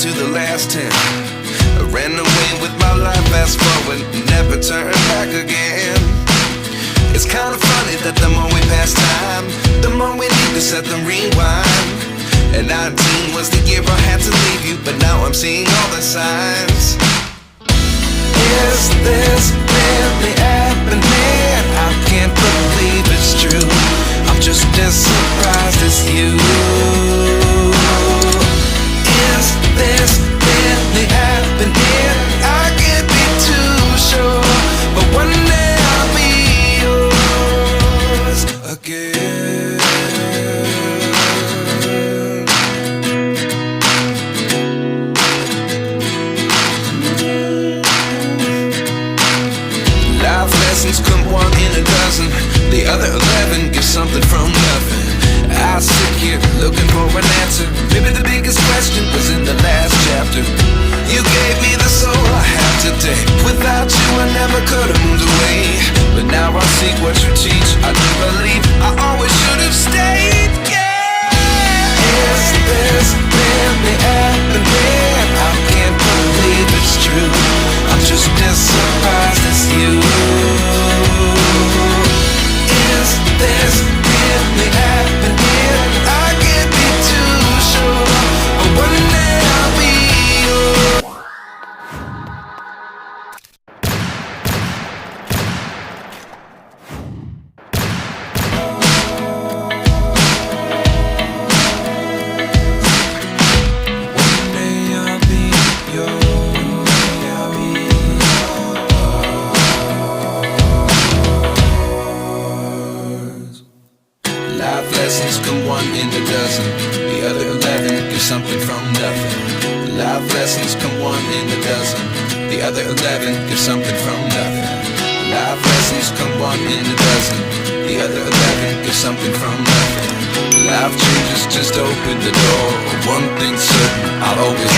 to the last 10. I ran away with my life, fast forward, never turn back again. It's kind of funny that the more we pass time, the more we need to set them rewind. And 19 was the year I had to leave you, but now I'm seeing all the signs. Is this really happening? I can't believe it's true. I'm just as surprised as you. Is this really happening? I can't be too sure, but one day I'll be yours again. Life lessons come one in a dozen. The other 11 give something from nothing. I sit here looking for an answer. Maybe the biggest question was in the last chapter. You gave me the soul I have today. Without you I never could have moved away. But now I see what you teach. I do believe I always should have stayed. Yeah. Is this really happening? I can't believe it's true. I'm just as surprised as you. Is this really happening? I can't be too sure, but one day I'll be yours. One day I'll be yours. I'll be yours. Life lessons come one in a dozen. The other 11 give something from nothing. Life lessons come one in a dozen. The other 11 give something from nothing. Life lessons come one in a dozen. The other 11 give something from nothing. Life changes just open the door. One thing's certain, I'll always